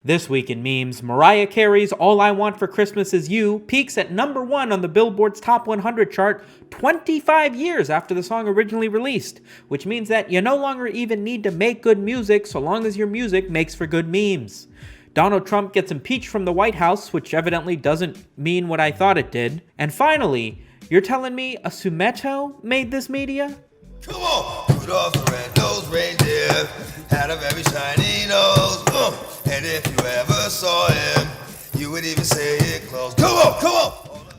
This week in memes, Mariah Carey's All I Want for Christmas Is You peaks at #1 on the Billboard's Top 100 chart 25 years after the song originally released, which means that you no longer even need to make good music so long as your music makes for good memes. Donald Trump gets impeached from the White House, which evidently doesn't mean what I thought it did. And finally, you're telling me a Sumito made this media? Come on, Rudolph the red-nosed reindeer had a very shiny nose. And if you ever saw him, you would even say it close. Come on!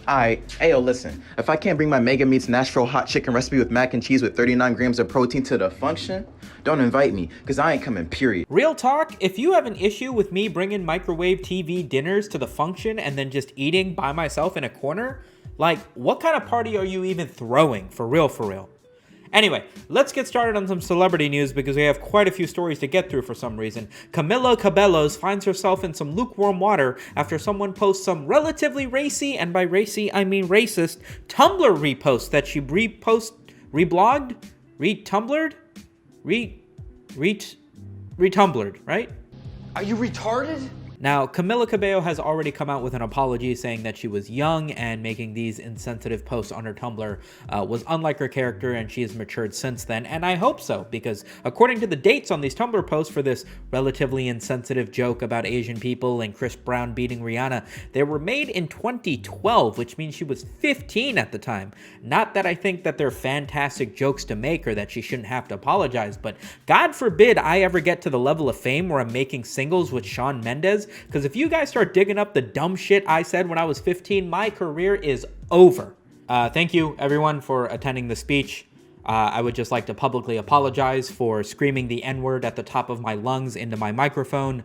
Alright, ayo, listen. If I can't bring my Mega Meats Nashville hot chicken recipe with mac and cheese with 39 grams of protein to the function, don't invite me, because I ain't coming, period. Real talk, if you have an issue with me bringing microwave TV dinners to the function and then just eating by myself in a corner, like, what kind of party are you even throwing? For real. Anyway, let's get started on some celebrity news because we have quite a few stories to get through for some reason. Camila Cabello finds herself in some lukewarm water after someone posts some relatively racy, and by racy I mean racist, Tumblr repost that she reblogged, retumbled, right? Are you retarded? Now, Camila Cabello has already come out with an apology saying that she was young and making these insensitive posts on her Tumblr was unlike her character, and she has matured since then, and I hope so, because according to the dates on these Tumblr posts for this relatively insensitive joke about Asian people and Chris Brown beating Rihanna, they were made in 2012, which means she was 15 at the time. Not that I think that they're fantastic jokes to make or that she shouldn't have to apologize, but God forbid I ever get to the level of fame where I'm making singles with Shawn Mendes, because if you guys start digging up the dumb shit I said when I was 15, my career is over. Thank you, everyone, for attending the speech. I would just like to publicly apologize for screaming the N-word at the top of my lungs into my microphone.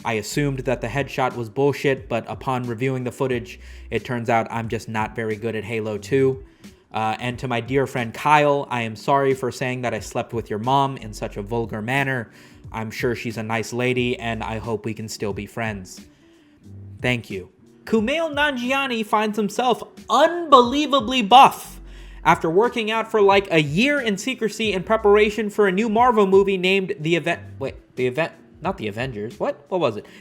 I assumed that the headshot was bullshit, but upon reviewing the footage, it turns out I'm just not very good at Halo 2. And to my dear friend Kyle, I am sorry for saying that I slept with your mom in such a vulgar manner. I'm sure she's a nice lady, and I hope we can still be friends. Thank you. Kumail Nanjiani finds himself unbelievably buff after working out for like a year in secrecy in preparation for a new Marvel movie named The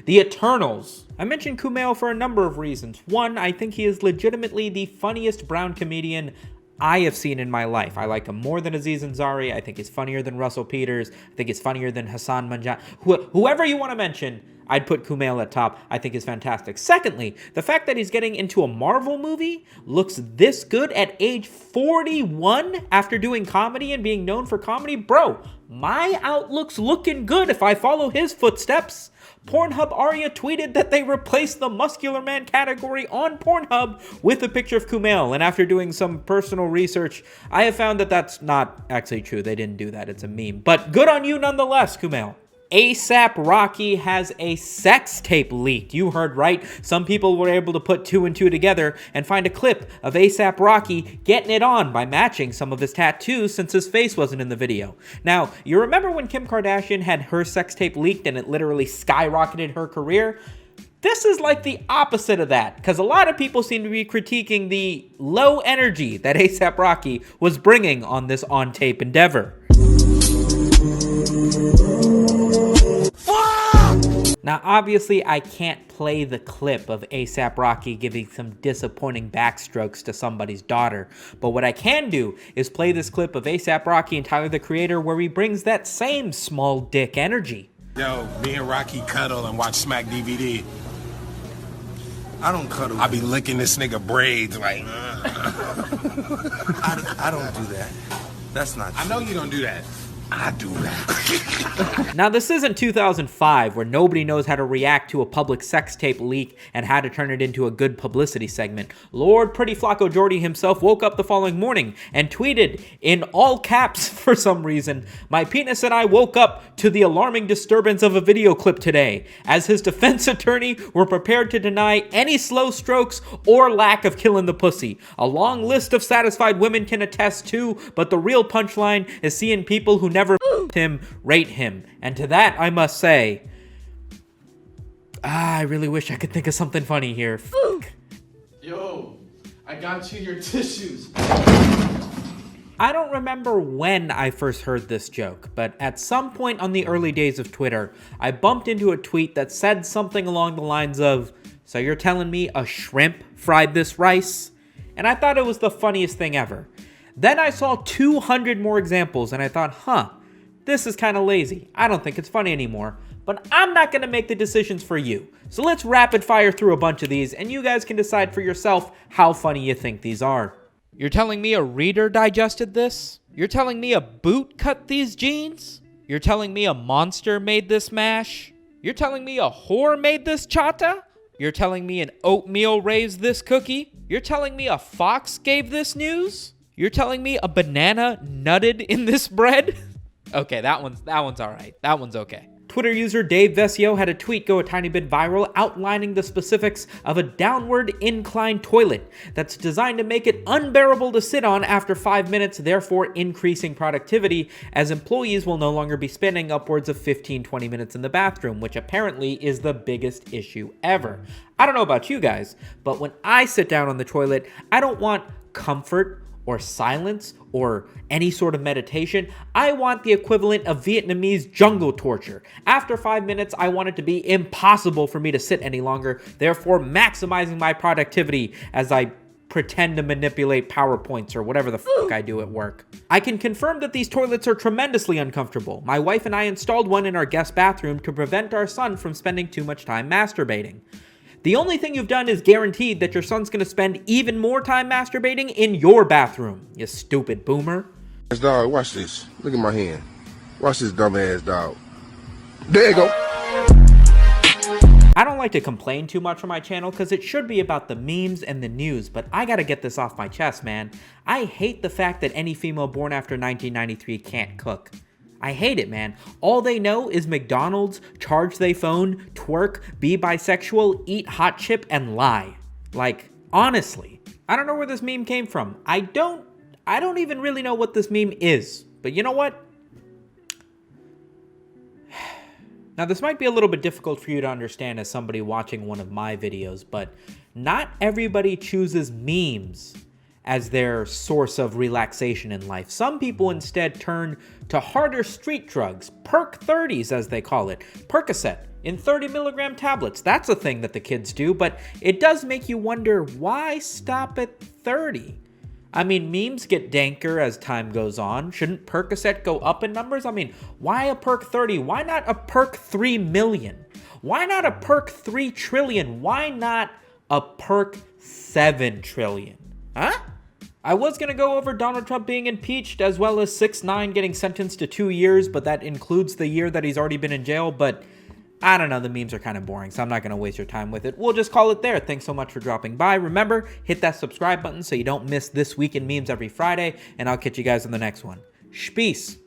Eternals. I mentioned Kumail for a number of reasons. One, I think he is legitimately the funniest brown comedian I have seen in my life. I like him more than Aziz Ansari. I think he's funnier than Russell Peters. I think he's funnier than Hassan Manjani. Whoever you want to mention, I'd put Kumail at top. I think is fantastic. Secondly, the fact that he's getting into a Marvel movie, looks this good at age 41 after doing comedy and being known for comedy. Bro, my outlook's looking good if I follow his footsteps. Pornhub Aria tweeted that they replaced the muscular man category on Pornhub with a picture of Kumail, and after doing some personal research, I have found that that's not actually true. They didn't do that. It's a meme. But good on you nonetheless, Kumail. ASAP Rocky has a sex tape leaked. You heard right. Some people were able to put two and two together and find a clip of ASAP Rocky getting it on by matching some of his tattoos since his face wasn't in the video. Now, you remember when Kim Kardashian had her sex tape leaked and it literally skyrocketed her career? This is like the opposite of that, because a lot of people seem to be critiquing the low energy that ASAP Rocky was bringing on this on-tape endeavor. Now, obviously, I can't play the clip of ASAP Rocky giving some disappointing backstrokes to somebody's daughter, but what I can do is play this clip of ASAP Rocky and Tyler, the Creator, where he brings that same small dick energy. Yo, me and Rocky cuddle and watch Smack DVD. I don't cuddle. I be licking this nigga braids like, I don't do that. That's not true. I know you don't do that. I do that. Now, this isn't 2005 where nobody knows how to react to a public sex tape leak and how to turn it into a good publicity segment. Lord Pretty Flacco Jordy himself woke up the following morning and tweeted in all caps for some reason, "My penis and I woke up to the alarming disturbance of a video clip today. As his defense attorney, we're prepared to deny any slow strokes or lack of killing the pussy. A long list of satisfied women can attest to, but the real punchline is seeing people who never him rate him." And to that I must say, I really wish I could think of something funny here. Yo, I got you your tissues. I don't remember when I first heard this joke, but at some point on the early days of Twitter, I bumped into a tweet that said something along the lines of, "So you're telling me a shrimp fried this rice?" And I thought it was the funniest thing ever. Then I saw 200 more examples and I thought, this is kind of lazy. I don't think it's funny anymore, but I'm not going to make the decisions for you. So let's rapid fire through a bunch of these and you guys can decide for yourself how funny you think these are. You're telling me a reader digested this? You're telling me a boot cut these jeans? You're telling me a monster made this mash? You're telling me a whore made this chata? You're telling me an oatmeal raised this cookie? You're telling me a fox gave this news? You're telling me a banana nutted in this bread? Okay, that one's all right. That one's okay. Twitter user Dave Vesio had a tweet go a tiny bit viral outlining the specifics of a downward incline toilet that's designed to make it unbearable to sit on after 5 minutes, therefore increasing productivity, as employees will no longer be spending upwards of 15-20 minutes in the bathroom, which apparently is the biggest issue ever. I don't know about you guys, but when I sit down on the toilet, I don't want comfort or silence or any sort of meditation. I want the equivalent of Vietnamese jungle torture. After 5 minutes, I want it to be impossible for me to sit any longer, therefore maximizing my productivity as I pretend to manipulate PowerPoints or whatever the fuck I do at work. I can confirm that these toilets are tremendously uncomfortable. My wife and I installed one in our guest bathroom to prevent our son from spending too much time masturbating. The only thing you've done is guaranteed that your son's gonna spend even more time masturbating in your bathroom, you stupid boomer. Dog, watch this. Look at my hand. Watch this dumb ass dog. There you go. I don't like to complain too much on my channel because it should be about the memes and the news, but I gotta get this off my chest, man. I hate the fact that any female born after 1993 can't cook. I hate it, man. All they know is McDonald's, charge they phone, twerk, be bisexual, eat hot chip, and lie. Like, honestly, I don't know where this meme came from. I don't even really know what this meme is. But you know what? Now, this might be a little bit difficult for you to understand as somebody watching one of my videos, but not everybody chooses memes as their source of relaxation in life. Some people instead turn to harder street drugs, Perc 30s as they call it, Percocet in 30 milligram tablets. That's a thing that the kids do, but it does make you wonder, why stop at 30? I mean, memes get danker as time goes on. Shouldn't Percocet go up in numbers? I mean, why a Perc 30? Why not a Perc 3 million? Why not a Perc 3 trillion? Why not a Perc 7 trillion? Huh? I was going to go over Donald Trump being impeached as well as 6ix9ine getting sentenced to 2 years, but that includes the year that he's already been in jail. But I don't know, the memes are kind of boring, so I'm not going to waste your time with it. We'll just call it there. Thanks so much for dropping by. Remember, hit that subscribe button so you don't miss This Week in Memes every Friday, and I'll catch you guys on the next one. Peace.